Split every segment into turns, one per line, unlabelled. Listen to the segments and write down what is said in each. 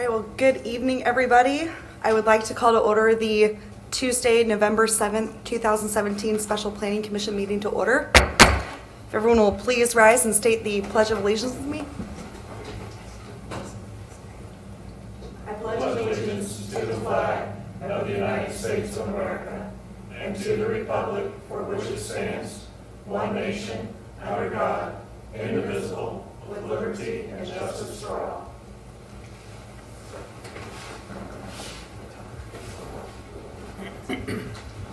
right, well, good evening, everybody. I would like to call to order the Tuesday, November 7th, 2017 Special Planning Commission meeting to order. If everyone will please rise and state the Pledge of Allegiance with me. I pledge
allegiance to the flag of the United States of America and to the republic for which it stands, one nation, under God, indivisible, with liberty and justice for all.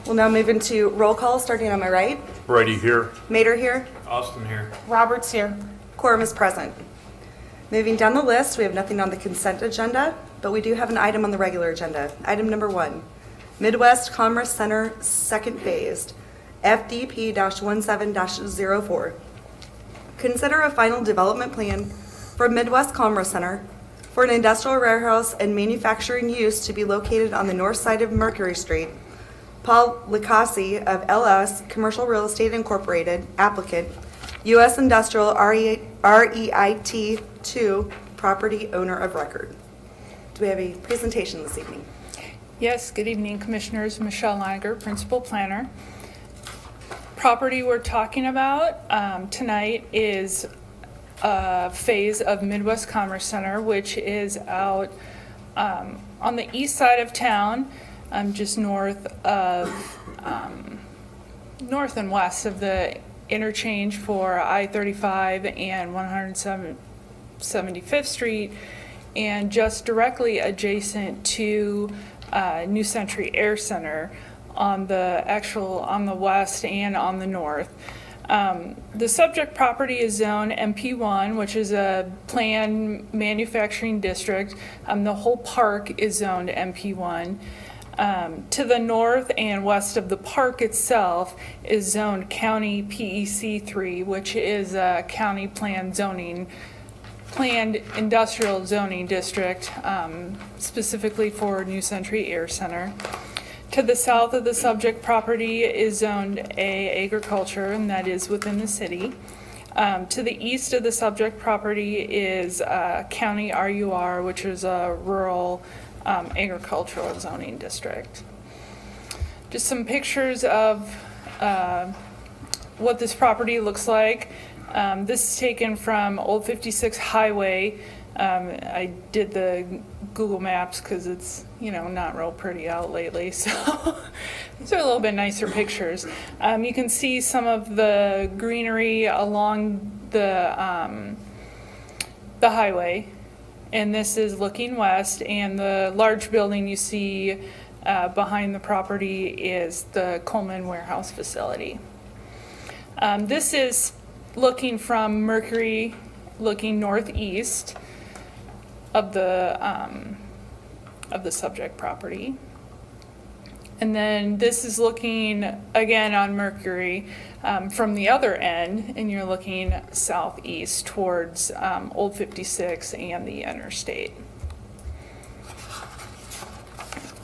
We'll now move into roll call, starting on my right.
Brady here.
Mater here.
Austin here.
Roberts here.
Quorum is present. Moving down the list, we have nothing on the consent agenda, but we do have an item on the regular agenda. Item number 1, Midwest Commerce Center Second Phase, FDP-17-04. Consider a final development plan for Midwest Commerce Center for an industrial warehouse and manufacturing use to be located on the north side of Mercury Street. Paul Licassi of LS Commercial Real Estate Incorporated, applicant, U.S. Industrial REIT 2, property owner of record. Do we have a presentation this evening?
Yes, good evening, Commissioners. Michelle Niger, Principal Planner. Property we're talking about tonight is a phase of Midwest Commerce Center, which is out on the east side of town, just north and west of the interchange for I-35 and 175th Street, and just directly adjacent to New Century Air Center on the west and on the north. The subject property is zone MP1, which is a planned manufacturing district. The whole park is zoned MP1. To the north and west of the park itself is zoned County PEC 3, which is a county planned industrial zoning district, specifically for New Century Air Center. To the south of the subject property is zoned A, agriculture, and that is within the city. To the east of the subject property is County RUR, which is a rural agricultural zoning district. Just some pictures of what this property looks like. This is taken from Old 56 Highway. I did the Google Maps because it's, not real pretty out lately. So these are a little bit nicer pictures. You can see some of the greenery along the highway. And this is looking west, and the large building you see behind the property is the Coleman Warehouse facility. This is looking from Mercury, looking northeast of the subject property. And then this is looking again on Mercury from the other end, and you're looking southeast towards Old 56 and the interstate.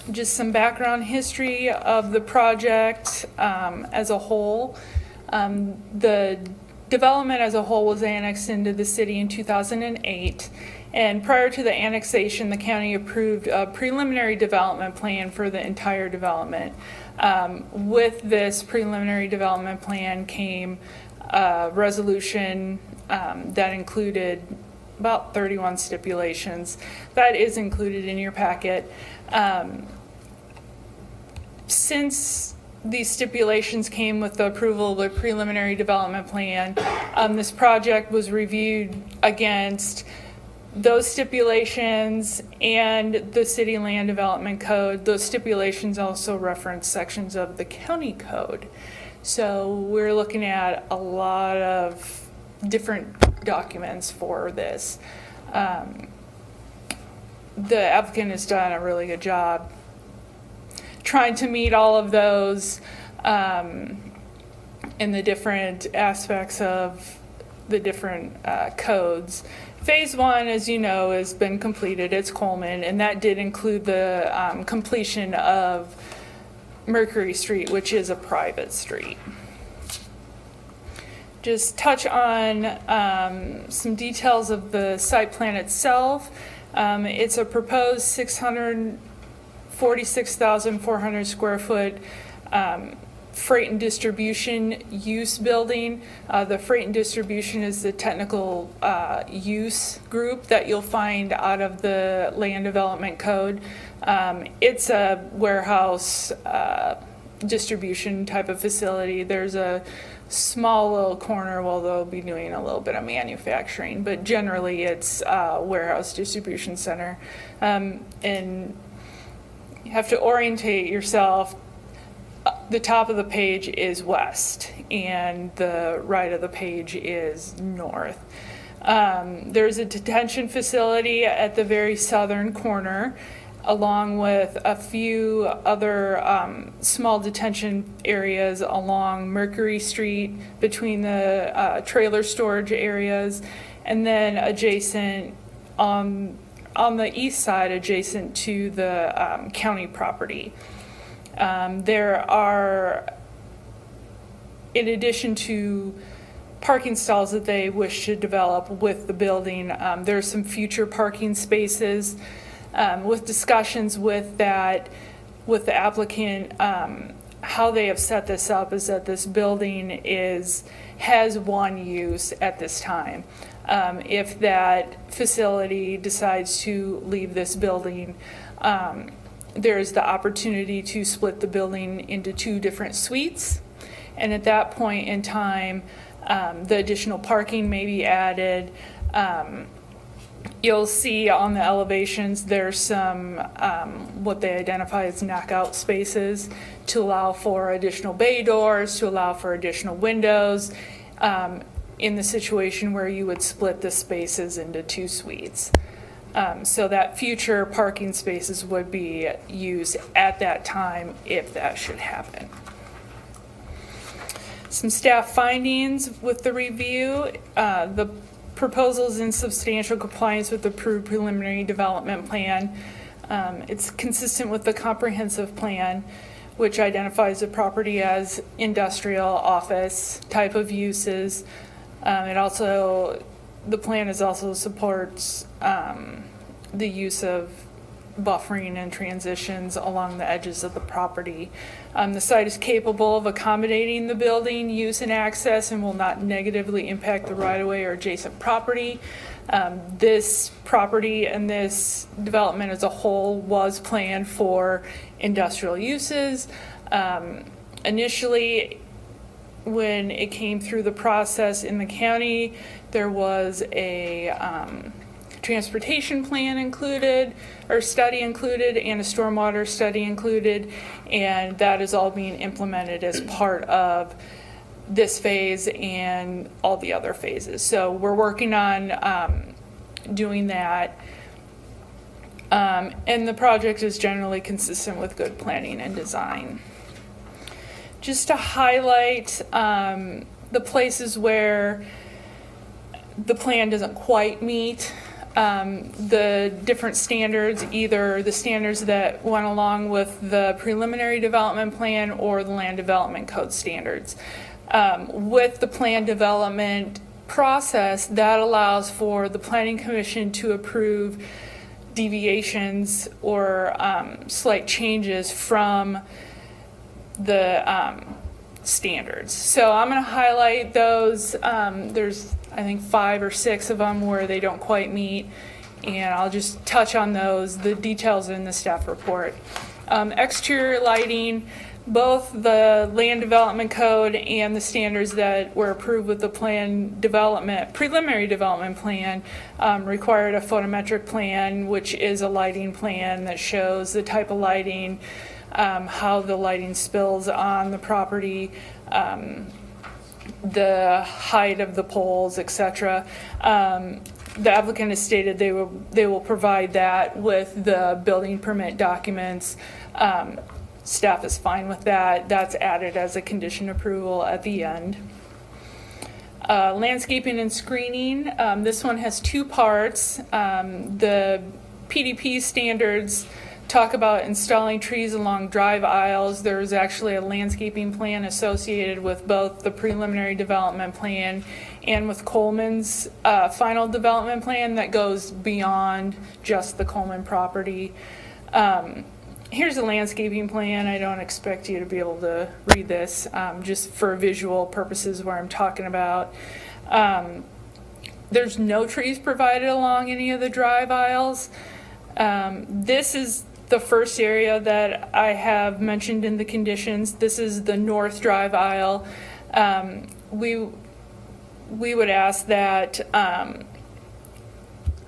Just some background history of the project as a whole. The development as a whole was annexed into the city in 2008. And prior to the annexation, the county approved a preliminary development plan for the entire development. With this preliminary development plan came a resolution that included about 31 stipulations. That is included in your packet. Since these stipulations came with the approval of the preliminary development plan, this project was reviewed against those stipulations and the city land development code. Those stipulations also reference sections of the county code. So we're looking at a lot of different documents for this. The applicant has done a really good job trying to meet all of those in the different aspects of the different codes. Phase 1, as you know, has been completed. It's Coleman, and that did include the completion of Mercury Street, which is a private street. Just touch on some details of the site plan itself. It's a proposed 646,400 square foot freight and distribution use building. The freight and distribution is the technical use group that you'll find out of the Land Development Code. It's a warehouse distribution type of facility. There's a small little corner where they'll be doing a little bit of manufacturing, but generally it's a warehouse distribution center. And you have to orientate yourself. The top of the page is west and the right of the page is north. There's a detention facility at the very southern corner, along with a few other small detention areas along Mercury Street between the trailer storage areas, and then adjacent on the east side adjacent to the county property. There are, in addition to parking stalls that they wish to develop with the building, there are some future parking spaces. With discussions with the applicant, how they have set this up is that this building has one use at this time. If that facility decides to leave this building, there's the opportunity to split the building into 2 different suites. And at that point in time, the additional parking may be added. You'll see on the elevations there's some what they identify as knockout spaces to allow for additional bay doors, to allow for additional windows, in the situation where you would split the spaces into 2 suites. So that future parking spaces would be used at that time if that should happen. Some staff findings with the review. The proposal is in substantial compliance with the approved preliminary development plan. It's consistent with the comprehensive plan, which identifies the property as industrial, office type of uses. The plan also supports the use of buffering and transitions along the edges of the property. The site is capable of accommodating the building use and access and will not negatively impact the right-of-way or adjacent property. This property and this development as a whole was planned for industrial uses. Initially, when it came through the process in the county, there was a transportation plan included, or study included, and a stormwater study included, and that is all being implemented as part of this phase and all the other phases. So we're working on doing that, and the project is generally consistent with good planning and design. Just to highlight the places where the plan doesn't quite meet the different standards, either the standards that went along with the preliminary development plan or the land development code standards. With the plan development process, that allows for the planning commission to approve deviations or slight changes from the standards. So I'm going to highlight those. There's, I think, 5 or 6 of them where they don't quite meet, and I'll just touch on those. The details are in the staff report. Exterior lighting, both the land development code and the standards that were approved with the preliminary development plan required a photometric plan, which is a lighting plan that shows the type of lighting, how the lighting spills on the property, the height of the poles, etc. The applicant has stated they will provide that with the building permit documents. Staff is fine with that. That's added as a condition approval at the end. Landscaping and screening. This one has 2 parts. The PDP standards talk about installing trees along drive aisles. There's actually a landscaping plan associated with both the preliminary development plan and with Coleman's final development plan that goes beyond just the Coleman property. Here's a landscaping plan. I don't expect you to be able to read this, just for visual purposes where I'm talking about. There's no trees provided along any of the drive aisles. This is the first area that I have mentioned in the conditions. This is the north drive aisle. We would ask that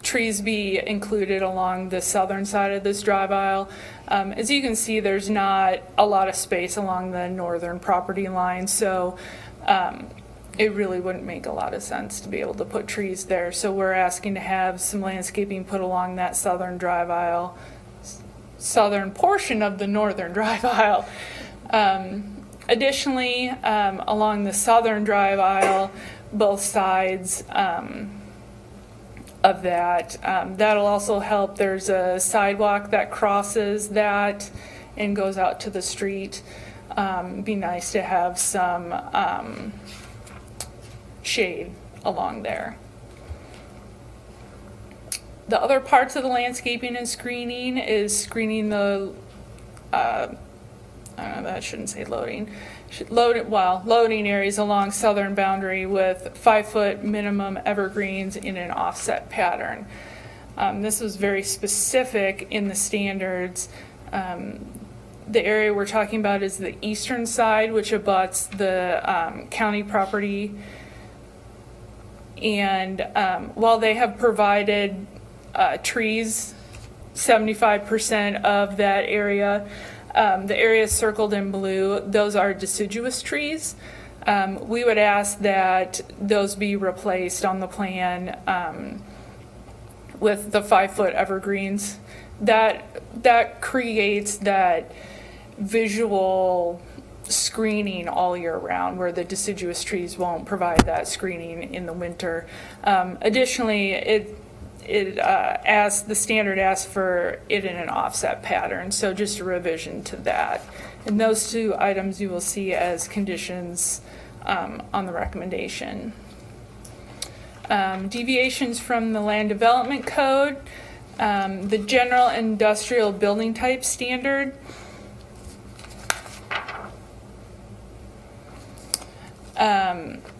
trees be included along the southern side of this drive aisle. As you can see, there's not a lot of space along the northern property line, so it really wouldn't make a lot of sense to be able to put trees there. So we're asking to have some landscaping put along that southern drive aisle, southern portion of the northern drive aisle. Additionally, along the southern drive aisle, both sides of that, that'll also help. There's a sidewalk that crosses that and goes out to the street. Be nice to have some shade along there. The other parts of the landscaping and screening is screening the, I don't know, that shouldn't say loading. Loading areas along southern boundary with 5-foot minimum evergreens in an offset pattern. This was very specific in the standards. The area we're talking about is the eastern side, which abuts the county property. And while they have provided trees, 75% of that area, the areas circled in blue, those are deciduous trees. We would ask that those be replaced on the plan with the 5-foot evergreens. That creates that visual screening all year round, where the deciduous trees won't provide that screening in the winter. Additionally, the standard asks for it in an offset pattern, so just a revision to that. And those two items you will see as conditions on the recommendation. Deviations from the Land Development Code, the General Industrial Building Type Standard.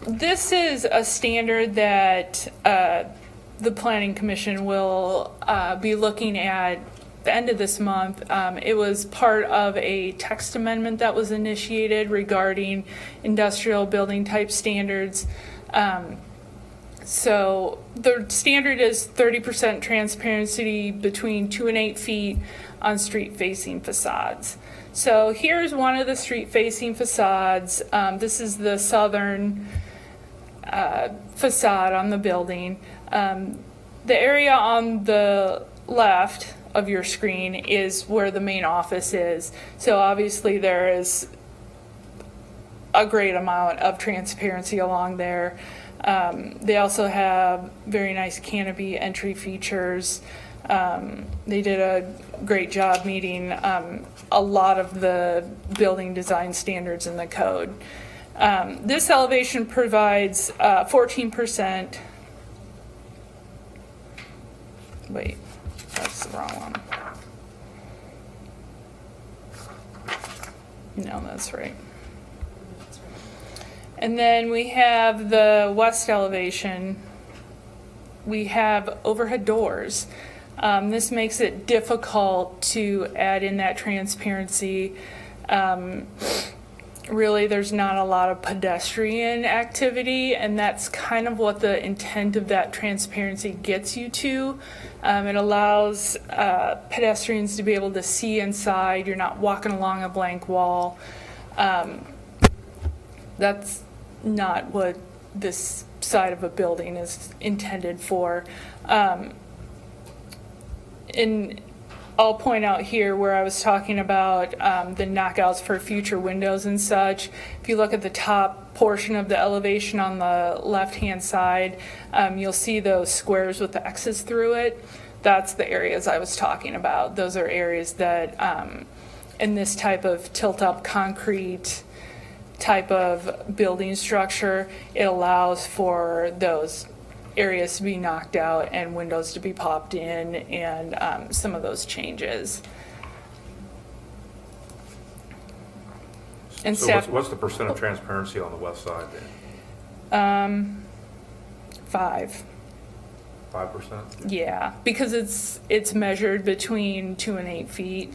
This is a standard that the Planning Commission will be looking at the end of this month. It was part of a text amendment that was initiated regarding industrial building type standards. So the standard is 30% transparency between 2 and 8 feet on street facing facades. So here's one of the street facing facades. This is the southern facade on the building. The area on the left of your screen is where the main office is. So obviously there is a great amount of transparency along there. They also have very nice canopy entry features. They did a great job meeting a lot of the building design standards in the code. This elevation provides 14%. Wait, that's the wrong one. No, that's right. And then we have the west elevation. We have overhead doors. This makes it difficult to add in that transparency. Really, there's not a lot of pedestrian activity, and that's kind of what the intent of that transparency gets you to. It allows pedestrians to be able to see inside. You're not walking along a blank wall. That's not what this side of a building is intended for. And I'll point out here where I was talking about the knockouts for future windows and such. If you look at the top portion of the elevation on the left-hand side, you'll see those squares with the X's through it. that's the areas I was talking about. Those are areas that, in this type of tilt-up concrete type of building structure, it allows for those areas to be knocked out and windows to be popped in, and some of those changes. And
So
staff,
what's the percent of transparency on the west side then?
5.
5%?
Yeah, because it's measured between 2 and 8 feet.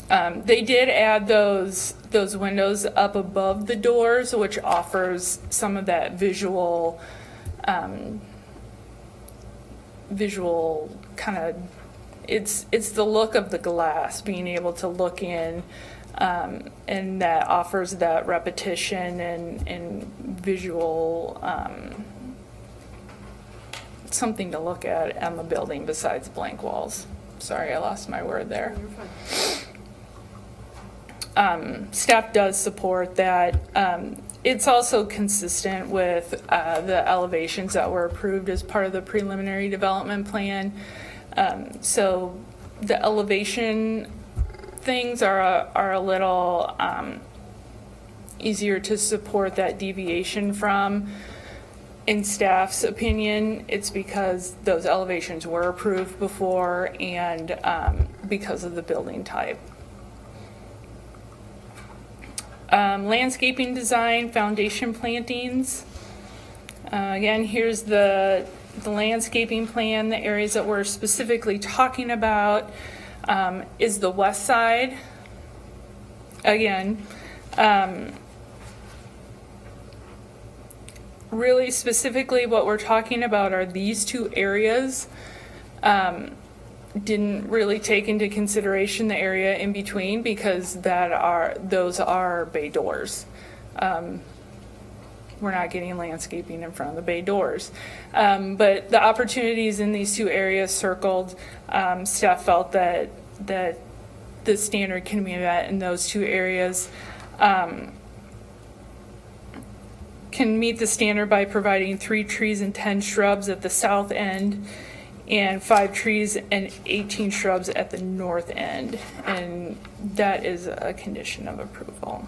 They did add those windows up above the doors, which offers some of that visual kind of, it's the look of the glass, being able to look in, and that offers that repetition and visual, something to look at on the building besides blank walls. Sorry, I lost my word there. Staff does support that. It's also consistent with the elevations that were approved as part of the preliminary development plan. So the elevation things are a little easier to support that deviation from. In staff's opinion, it's because those elevations were approved before and because of the building type. Landscaping design, foundation plantings. Again, here's the landscaping plan. The areas that we're specifically talking about is the west side. Again, really specifically what we're talking about are these two areas. Didn't really take into consideration the area in between because those are bay doors. We're not getting landscaping in front of the bay doors. But the opportunities in these two areas circled, staff felt that the standard can be met in those two areas. Can meet the standard by providing 3 trees and 10 shrubs at the south end, and 5 trees and 18 shrubs at the north end, and that is a condition of approval.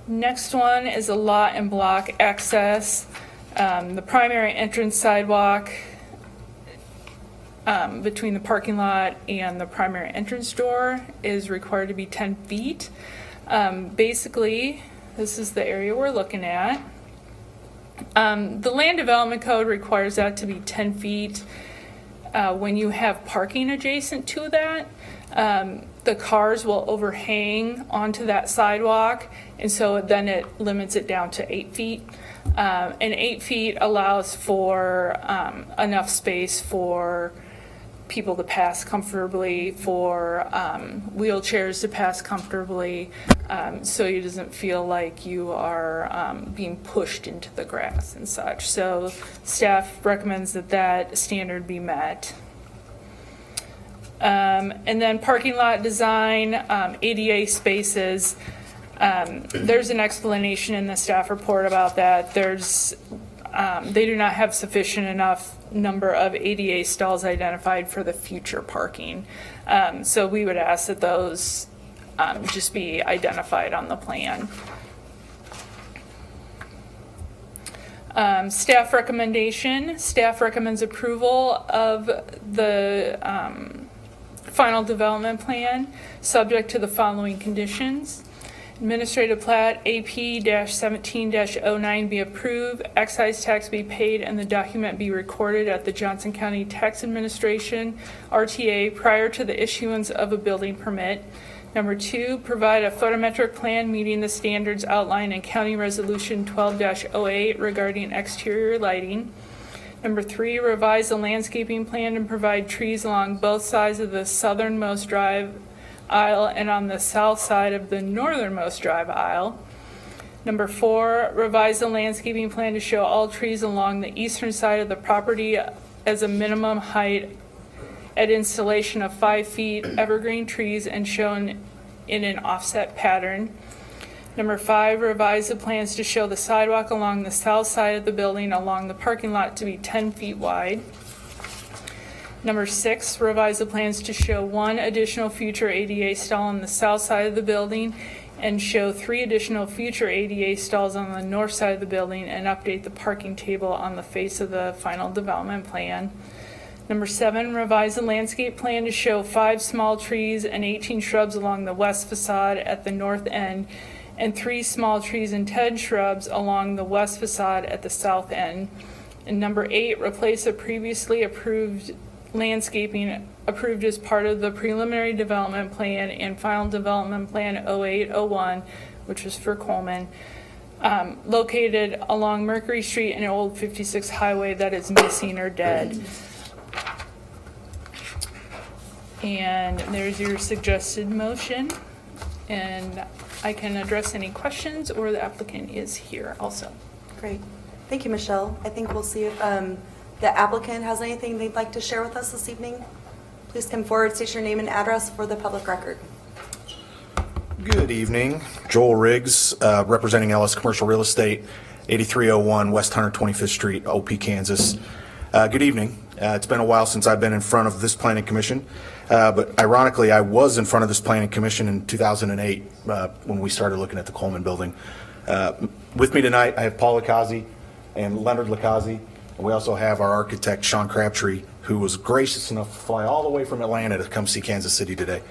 Next one is a lot and block access. The primary entrance sidewalk between the parking lot and the primary entrance door is required to be 10 feet. Basically, this is the area we're looking at. The land development code requires that to be 10 feet. When you have parking adjacent to that, the cars will overhang onto that sidewalk, and so then it limits it down to 8 feet. And 8 feet allows for enough space for people to pass comfortably, for wheelchairs to pass comfortably, so it doesn't feel like you are being pushed into the grass and such. So staff recommends that standard be met. And then parking lot design, ADA spaces. There's an explanation in the staff report about that. They do not have sufficient enough number of ADA stalls identified for the future parking. So we would ask that those just be identified on the plan. Staff recommendation. Staff recommends approval of the final development plan, subject to the following conditions. Administrative plat AP-17-09 be approved, excise tax be paid, and the document be recorded at the Johnson County Tax Administration, RTA, prior to the issuance of a building permit. Number 2, provide a photometric plan meeting the standards outlined in County Resolution 12-08 regarding exterior lighting. Number 3, revise the landscaping plan and provide trees along both sides of the southernmost drive aisle and on the south side of the northernmost drive aisle. Number 4, revise the landscaping plan to show all trees along the eastern side of the property as a minimum height at installation of 5 feet evergreen trees and shown in an offset pattern. Number 5, revise the plans to show the sidewalk along the south side of the building along the parking lot to be 10 feet wide. Number 6, revise the plans to show 1 additional future ADA stall on the south side of the building and show 3 additional future ADA stalls on the north side of the building and update the parking table on the face of the final development plan. Number 7, revise the landscape plan to show 5 small trees and 18 shrubs along the west facade at the north end and 3 small trees and 10 shrubs along the west facade at the south end. And number 8, replace a previously approved landscaping approved as part of the preliminary development plan and final development plan 0801, which was for Coleman, located along Mercury Street and Old 56 Highway that is missing or dead. And there's your suggested motion, and I can address any questions, or the applicant is here also.
Great. Thank you, Michelle. I think we'll see if the applicant has anything they'd like to share with us this evening. Please come forward, state your name and address for the public record.
Good evening. Joel Riggs, representing Ellis Commercial Real Estate, 8301 West 125th Street, OP, Kansas. Good evening. It's been a while since I've been in front of this planning commission, but ironically, I was in front of this planning commission in 2008 when we started looking at the Coleman building. With me tonight, I have Paul Lakazi and Leonard Lakazi, and we also have our architect, Sean Crabtree, who was gracious enough to fly all the way from Atlanta to come see Kansas City today.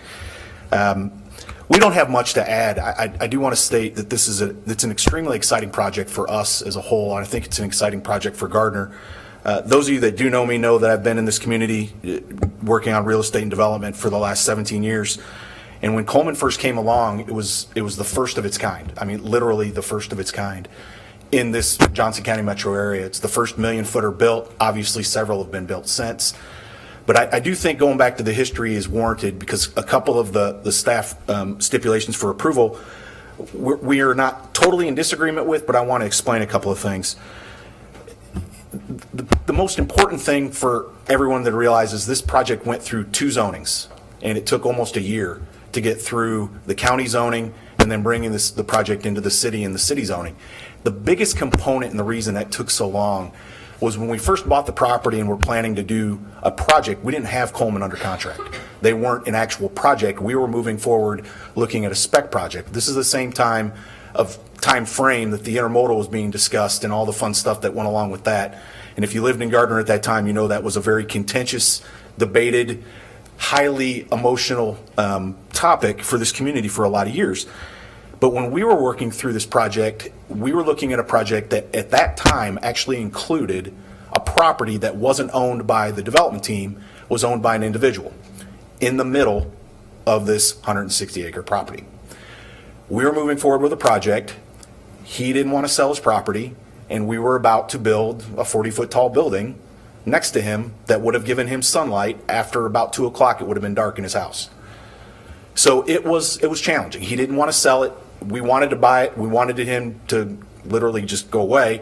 We don't have much to add. I do want to state that it's an extremely exciting project for us as a whole, and I think it's an exciting project for Gardner. Those of you that do know me know that I've been in this community working on real estate and development for the last 17 years. And when Coleman first came along, it was the first of its kind. I mean, literally the first of its kind in this Johnson County metro area. It's the first million-footer built. Obviously, several have been built since. But I do think going back to the history is warranted because a couple of the staff stipulations for approval we are not totally in disagreement with, but I want to explain a couple of things. The most important thing for everyone to realize is this project went through 2 zonings, and it took almost a year to get through the county zoning and then bringing the project into the city and the city zoning. The biggest component and the reason that took so long was when we first bought the property and were planning to do a project, we didn't have Coleman under contract. They weren't an actual project. We were moving forward looking at a spec project. This is the same time frame that the intermodal was being discussed and all the fun stuff that went along with that. And if you lived in Gardner at that time, you know that was a very contentious, debated, highly emotional topic for this community for a lot of years. But when we were working through this project, we were looking at a project that at that time actually included a property that wasn't owned by the development team, was owned by an individual in the middle of this 160-acre property. We were moving forward with a project. He didn't want to sell his property, and we were about to build a 40-foot tall building next to him that would have given him sunlight. After about 2 o'clock, it would have been dark in his house. So it was challenging. He didn't want to sell it. We wanted to buy it. We wanted him to literally just go away.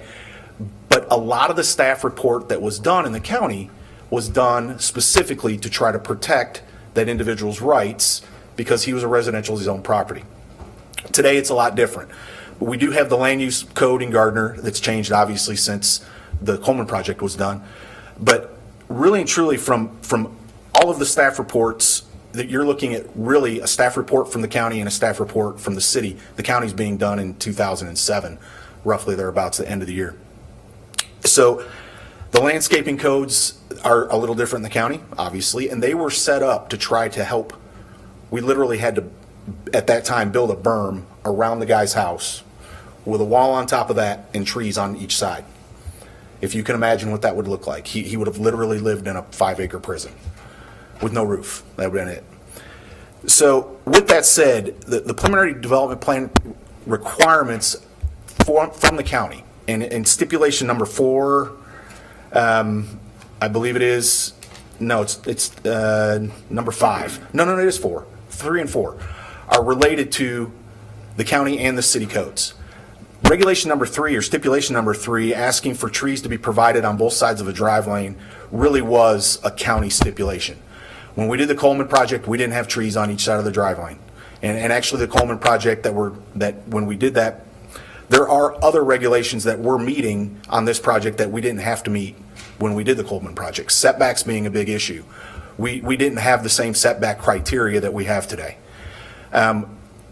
But a lot of the staff report that was done in the county was done specifically to try to protect that individual's rights because he was a residential, his own property. Today it's a lot different. But we do have the land use code in Gardner that's changed obviously since the Coleman project was done. But really and truly from all of the staff reports that you're looking at, really a staff report from the county and a staff report from the city. The county's being done in 2007, roughly thereabouts the end of the year. So the landscaping codes are a little different in the county, obviously, and they were set up to try to help. We literally had to, at that time, build a berm around the guy's house with a wall on top of that and trees on each side. If you can imagine what that would look like. He would have literally lived in a 5-acre prison with no roof. That would have been it. So with that said, the preliminary development plan requirements from the county and stipulation number 4, I believe it is, no, it's number 5. No, it is 4. 3 and 4 are related to the county and the city codes. Regulation number 3 or stipulation number 3 asking for trees to be provided on both sides of a drive lane really was a county stipulation. When we did the Coleman project, we didn't have trees on each side of the drive lane. And actually, the Coleman project that when we did that, there are other regulations that we're meeting on this project that we didn't have to meet when we did the Coleman project, setbacks being a big issue. We didn't have the same setback criteria that we have today.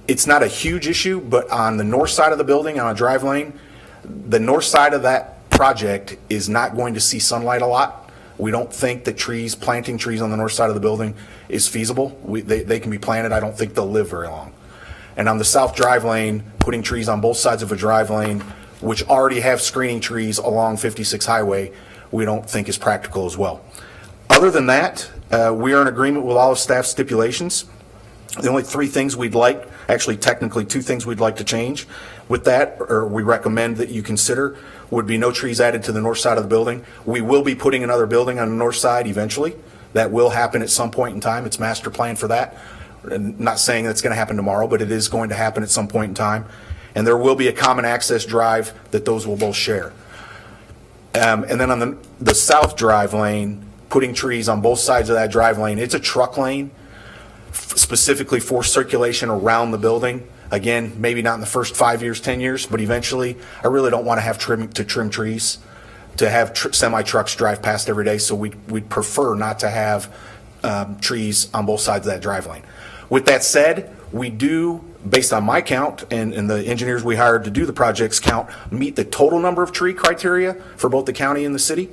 It's not a huge issue, but on the north side of the building, on a drive lane, the north side of that project is not going to see sunlight a lot. We don't think that planting trees on the north side of the building is feasible. They can be planted. I don't think they'll live very long. And on the south drive lane, putting trees on both sides of a drive lane, which already have screening trees along 56 Highway, we don't think is practical as well. Other than that, we are in agreement with all of staff stipulations. The only three things we'd like, actually technically two things we'd like to change with that, or we recommend that you consider, would be no trees added to the north side of the building. We will be putting another building on the north side eventually. That will happen at some point in time. It's master planned for that. And not saying that's going to happen tomorrow, but it is going to happen at some point in time. And there will be a common access drive that those will both share. And then on the south drive lane, putting trees on both sides of that drive lane, it's a truck lane specifically for circulation around the building. Again, maybe not in the first 5 years, 10 years, but eventually, I really don't want to have trim trees, to have semi-trucks drive past every day, so we'd prefer not to have trees on both sides of that drive lane. With that said, we do, based on my count and the engineers we hired to do the project's count, meet the total number of tree criteria for both the county and the city.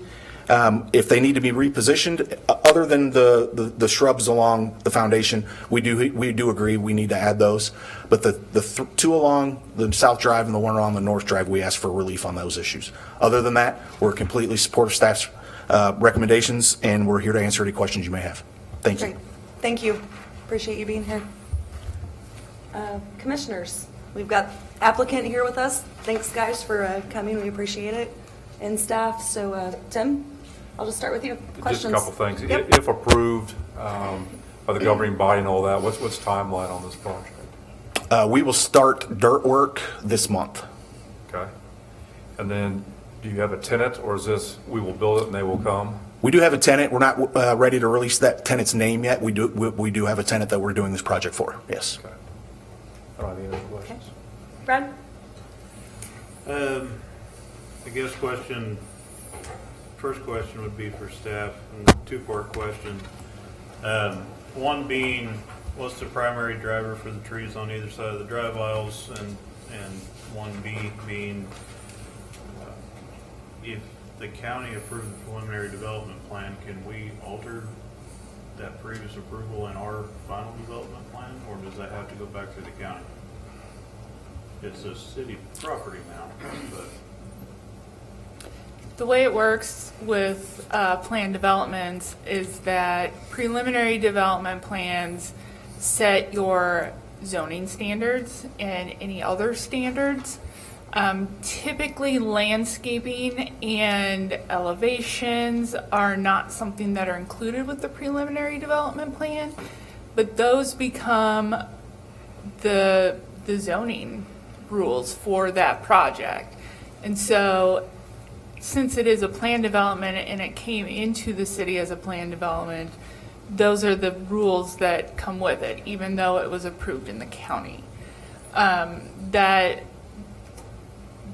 If they need to be repositioned, other than the shrubs along the foundation, we do agree we need to add those. But the two along the south drive and the one along the north drive, we ask for relief on those issues. Other than that, we're completely supportive staff's recommendations, and we're here to answer any questions you may have. Thank you.
Great. Thank you. Appreciate you being here. Commissioners, we've got applicant here with us. Thanks, guys, for coming. We appreciate it. And staff. So, Tim, I'll just start with you. Questions?
Just a couple things.
Yep.
If approved by the governing body and all that, what's timeline on this project?
We will start dirt work this month.
Okay. And then, do you have a tenant, or is this, we will build it and they will come?
We do have a tenant. We're not ready to release that tenant's name yet. We do have a tenant that we're doing this project for. Yes.
Okay. I don't have any other questions.
Brad?
I guess first question would be for staff, and a two-part question. One being, what's the primary driver for the trees on either side of the drive aisles? And 1B being, if the county approved the preliminary development plan, can we alter that previous approval in our final development plan, or does that have to go back to the county? It's a city property now, but
The way it works with plan developments is that preliminary development plans set your zoning standards and any other standards. Typically, landscaping and elevations are not something that are included with the preliminary development plan, but those become the zoning rules for that project. And so, since it is a plan development and it came into the city as a plan development, those are the rules that come with it, even though it was approved in the county.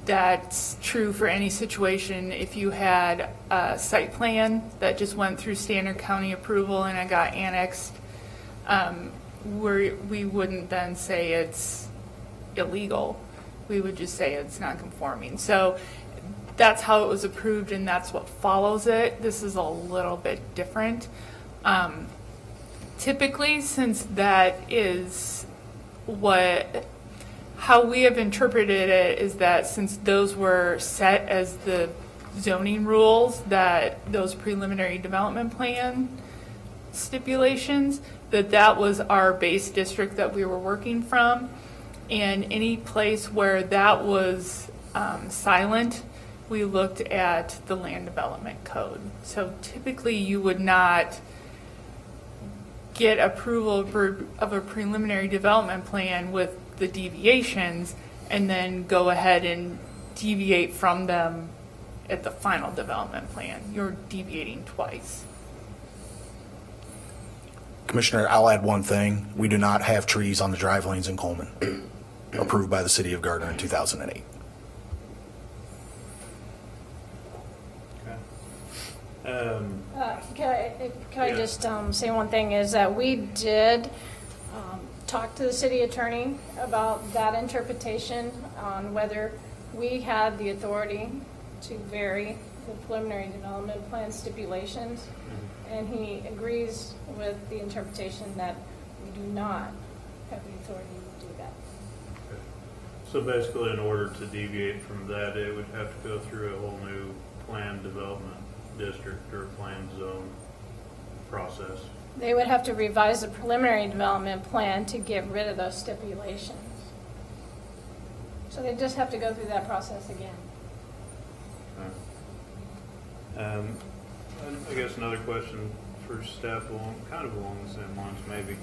That's true for any situation. If you had a site plan that just went through standard county approval and it got annexed, we wouldn't then say it's illegal. We would just say it's not conforming. So that's how it was approved, and that's what follows it. This is a little bit different. Typically, since that is how we have interpreted it, is that since those were set as the zoning rules, that those preliminary development plan stipulations, that was our base district that we were working from. And any place where that was silent, we looked at the land development code. So typically you would not get approval of a preliminary development plan with the deviations and then go ahead and deviate from them at the final development plan. You're deviating twice.
Commissioner, I'll add one thing. We do not have trees on the drive lanes in Coleman, approved by the city of Gardner in 2008.
Okay.
Can I
Yeah.
just say one thing, is that we did talk to the city attorney about that interpretation on whether we had the authority to vary the preliminary development plan stipulations, and he agrees with the interpretation that we do not have the authority to do that.
So basically, in order to deviate from that, it would have to go through a whole new plan development district or plan zone process.
They would have to revise the preliminary development plan to get rid of those stipulations. So they just have to go through that process again.
I guess another question for staff kind of along the same lines maybe,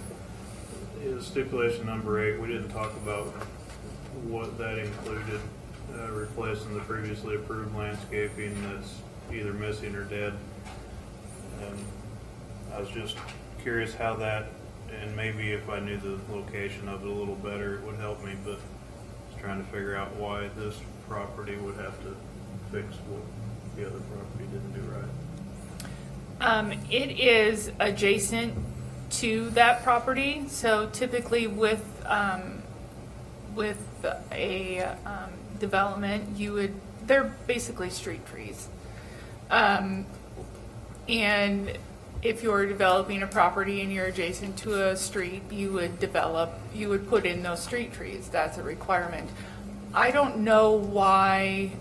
is stipulation number 8, we didn't talk about what that included, replacing the previously approved landscaping that's either missing or dead. I was just curious how that, and maybe if I knew the location of it a little better, it would help me, but I was trying to figure out why this property would have to fix what the other property didn't do right.
It is adjacent to that property, so typically with a development, they're basically street trees. And if you're developing a property and you're adjacent to a street, you would put in those street trees. That's a requirement. I don't know why,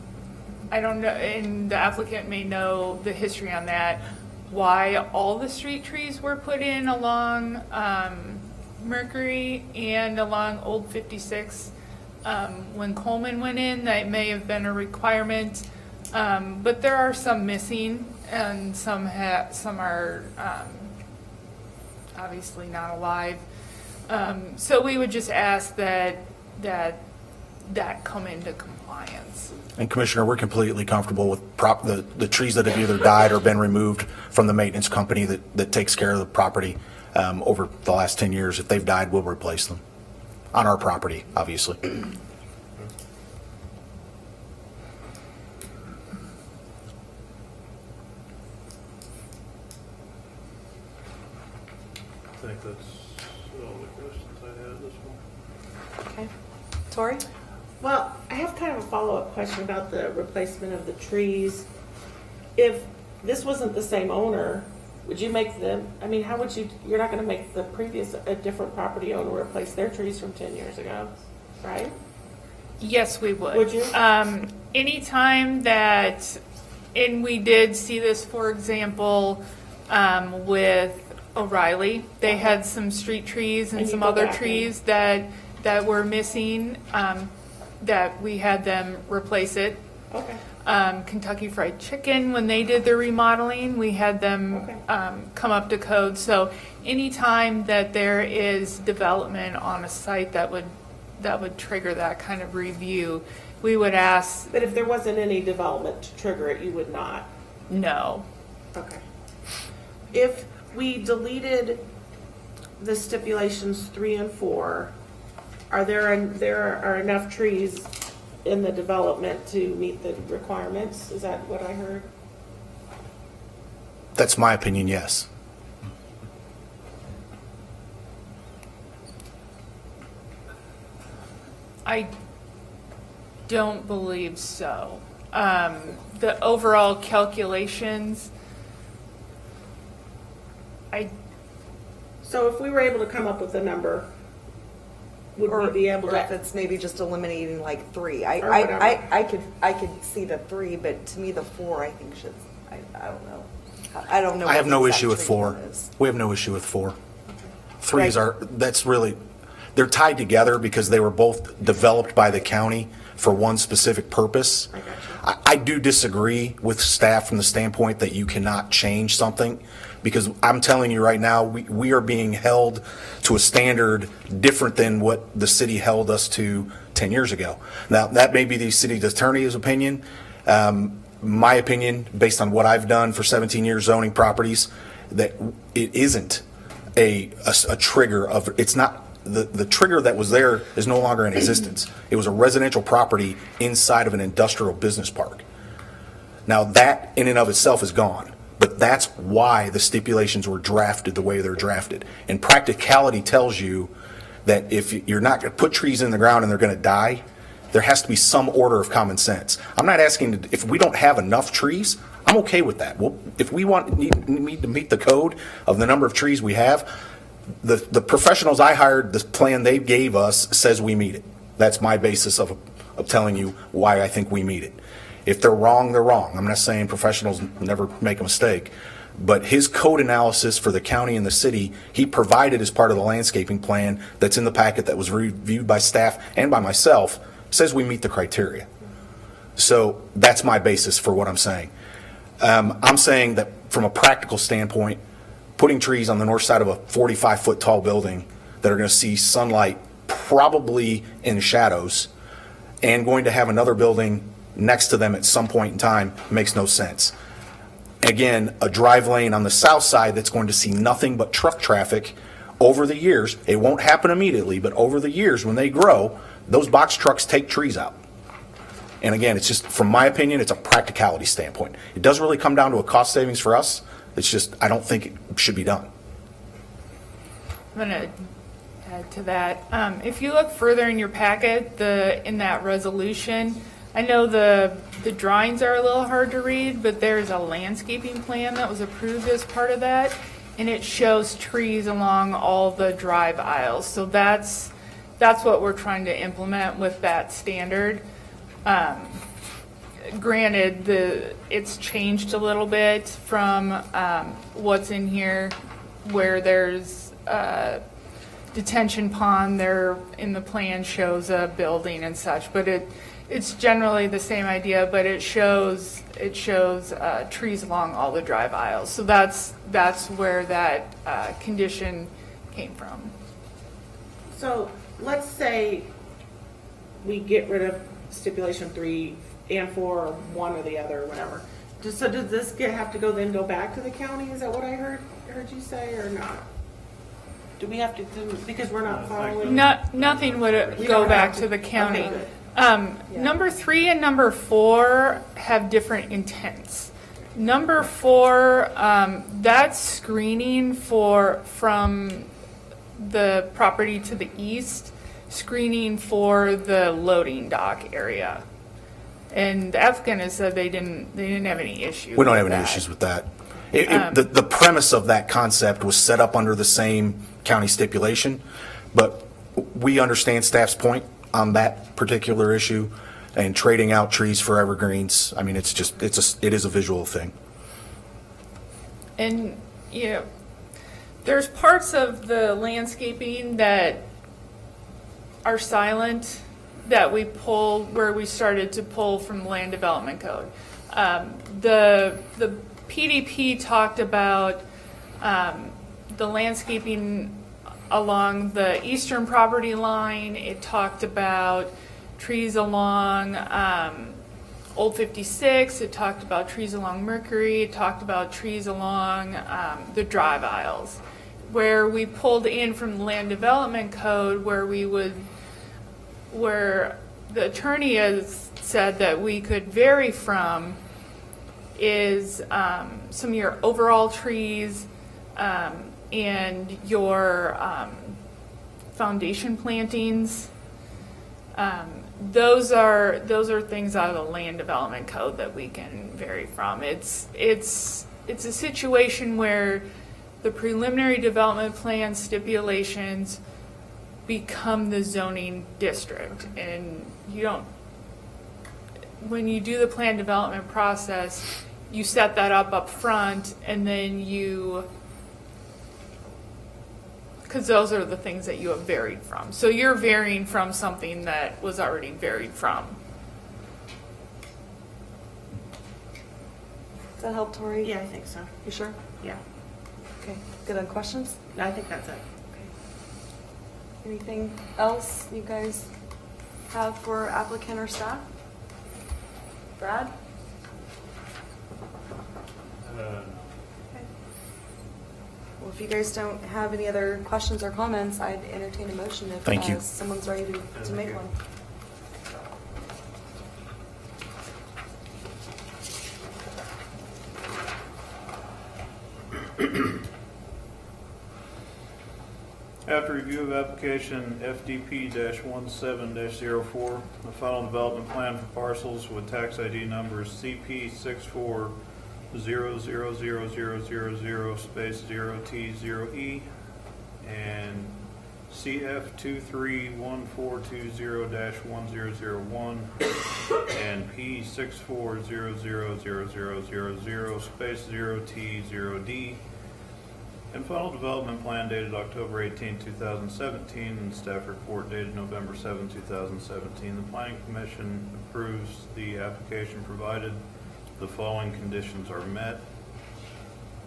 and the applicant may know the history on that, why all the street trees were put in along Mercury and along Old 56. When Coleman went in, that may have been a requirement, but there are some missing, and some are obviously not alive. So we would just ask that come into compliance.
And Commissioner, we're completely comfortable with the trees that have either died or been removed from the maintenance company that takes care of the property over the last 10 years. If they've died, we'll replace them on our property, obviously.
I think that's all the questions I had this one.
Okay. Tori?
Well, I have kind of a follow-up question about the replacement of the trees. If this wasn't the same owner, would you make them, I mean, how would you're not going to make the previous, a different property owner replace their trees from 10 years ago, right?
Yes, we would.
Would you?
Anytime that, and we did see this, for example, with O'Reilly, they had some street trees and
And you
some
go
other
back in.
trees that were missing, that we had them replace it.
Okay.
Kentucky Fried Chicken, when they did their remodeling, we had them
Okay.
come up to code. So anytime that there is development on a site that would trigger that kind of review, we would ask,
But if there wasn't any development to trigger it, you would not?
no.
Okay. If we deleted the stipulations 3 and 4, there are enough trees in the development to meet the requirements? Is that what I heard?
That's my opinion, yes.
I don't believe so. The overall calculations,
So if we were able to come up with a number, would we be able
Or if
to?
it's maybe just eliminating like 3.
Or whatever.
I could see the 3, but to me the 4 I think should, I don't know. I don't know.
I have
what
no
the exact
issue with 4.
treatment is.
We have no issue with 4. 3s
Right.
that's really, they're tied together because they were both developed by the county for one specific purpose.
I got you.
I do disagree with staff from the standpoint that you cannot change something, because I'm telling you right now, we are being held to a standard different than what the city held us to 10 years ago. Now, that may be the city attorney's opinion. My opinion, based on what I've done for 17 years zoning properties, that it isn't. a trigger of, it's not, the trigger that was there is no longer in existence. It was a residential property inside of an industrial business park. Now, that in and of itself is gone, but that's why the stipulations were drafted the way they're drafted. And practicality tells you that if you're not going to put trees in the ground and they're going to die, there has to be some order of common sense. I'm not asking, if we don't have enough trees, I'm okay with that. Well, if we need to meet the code of the number of trees we have, the professionals I hired, the plan they gave us says we meet it. That's my basis of telling you why I think we meet it. If they're wrong, they're wrong. I'm not saying professionals never make a mistake, but his code analysis for the county and the city, he provided as part of the landscaping plan that's in the packet that was reviewed by staff and by myself, says we meet the criteria. So that's my basis for what I'm saying. I'm saying that from a practical standpoint, putting trees on the north side of a 45-foot tall building that are going to see sunlight probably in shadows and going to have another building next to them at some point in time makes no sense. Again, a drive lane on the south side that's going to see nothing but truck traffic over the years. It won't happen immediately, but over the years when they grow, those box trucks take trees out. And again, it's just, from my opinion, it's a practicality standpoint. It doesn't really come down to a cost savings for us. It's just, I don't think it should be done.
I'm going to add to that. If you look further in your packet, in that resolution, I know the drawings are a little hard to read, but there's a landscaping plan that was approved as part of that, and it shows trees along all the drive aisles. So that's what we're trying to implement with that standard. Granted, it's changed a little bit from what's in here, where there's detention pond there in the plan shows a building and such, but it's generally the same idea, but it shows trees along all the drive aisles. So that's where that condition came from.
So let's say we get rid of stipulation 3 and 4, or 1 or the other, or whatever. So does this have to go back to the county? Is that what I heard you say, or not? Do we have to do, because we're not following?
Nothing would go back to the county.
Okay, good.
Number 3 and number 4 have different intents. Number 4, that's screening from the property to the east, screening for the loading dock area. And the applicant has said they didn't have any issue.
We don't have
with
any
that.
issues with that. The premise of that concept was set up under the same county stipulation, but we understand staff's point on that particular issue and trading out trees for evergreens. I mean, it is a visual thing.
And, there's parts of the landscaping that are silent that we pulled, where we started to pull from the land development code. The PDP talked about the landscaping along the eastern property line. It talked about trees along Old 56. It talked about trees along Mercury. It talked about trees along the drive aisles. Where we pulled in from the land development code, where the attorney has said that we could vary from, is some of your overall trees and your foundation plantings. Those are things out of the land development code that we can vary from. It's a situation where the preliminary development plan stipulations become the zoning district, and when you do the plan development process, you set that up front, and then because those are the things that you have varied from. So you're varying from something that was already varied from.
Does that help, Tori?
Yeah, I think so.
You sure?
Yeah.
Okay, good on questions?
No, I think that's it.
Anything else you guys have for applicant or staff? Brad? Well, if you guys don't have any other questions or comments, I'd entertain a motion if
Thank you.
someone's ready to make one.
After review of application FDP-17-04, the final development plan for parcels with tax ID numbers CP64000000 space 0T0E and CF231420-1001 and P64000000 space 0T0D, and final development plan dated October 18, 2017, and staff report dated November 7, 2017. The Planning Commission approves the application provided the following conditions are met.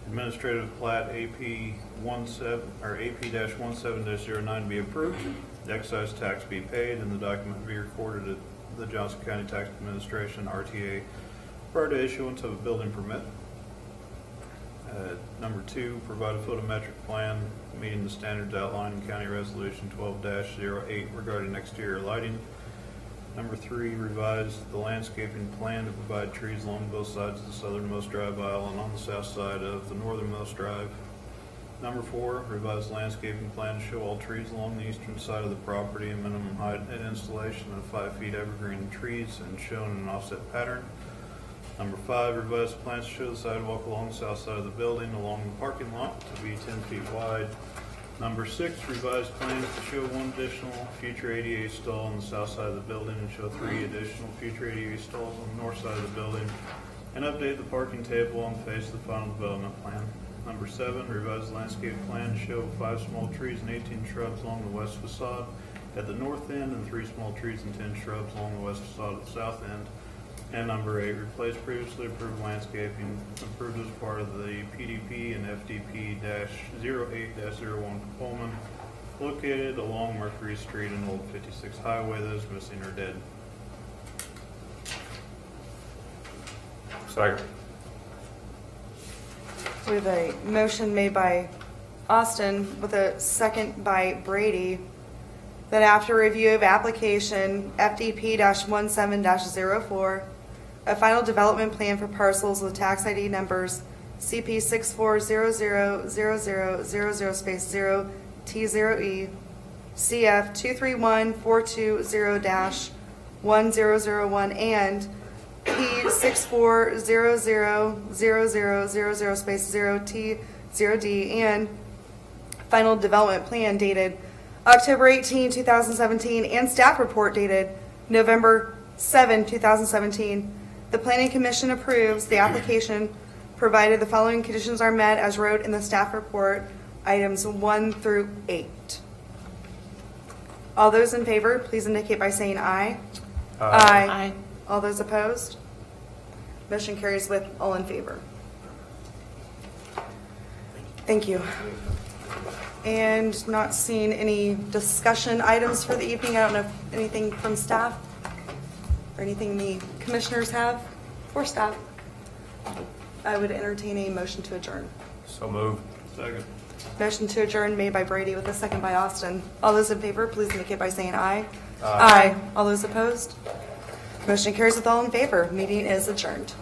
Administrative plat AP-17-09 be approved, the excise tax be paid, and the document be recorded at the Johnson County Tax Administration, RTA, prior to issuance of a building permit. Number 2, provide a photometric plan meeting the standards outlined in County Resolution 12-08 regarding exterior lighting. Number 3, revise the landscaping plan to provide trees along both sides of the southernmost drive aisle and on the south side of the northernmost drive. Number 4, revise landscaping plan to show all trees along the eastern side of the property, a minimum height and installation of 5 feet evergreen trees and shown in an offset pattern. Number 5, revise the plans to show the sidewalk along the south side of the building along the parking lot to be 10 feet wide. Number 6, revise plans to show 1 additional future ADA stall on the south side of the building and show 3 additional future ADA stalls on the north side of the building, and update the parking table on the face of the final development plan. Number 7, revise the landscape plan to show 5 small trees and 18 shrubs along the west facade at the north end and 3 small trees and 10 shrubs along the west facade at the south end. And number 8, replace previously approved landscaping approved as part of the PDP and FDP-08-01 for Pullman, located along Mercury Street and Old 56 Highway that is missing or dead.
Second.
We have a motion made by Austin with a second by Brady that after review of application FDP-17-04, a final development plan for parcels with tax ID numbers CP64000000 space 0T0E, CF 231420-1001, and P64000000 space 0T0D, and final development plan dated October 18, 2017, and staff report dated November 7, 2017. The Planning Commission approves the application provided the following conditions are met as wrote in the staff report, items 1 through 8. All those in favor, please indicate by saying aye. Aye. All those opposed? Motion carries with all in favor. Thank you. And not seeing any discussion items for the evening. I don't know if anything from staff or anything the commissioners have for staff. I would entertain a motion to adjourn.
So moved.
Second.
Motion to adjourn made by Brady with a second by Austin. All those in favor, please indicate by saying aye. Aye. All those opposed? Motion carries with all in favor. Meeting is adjourned.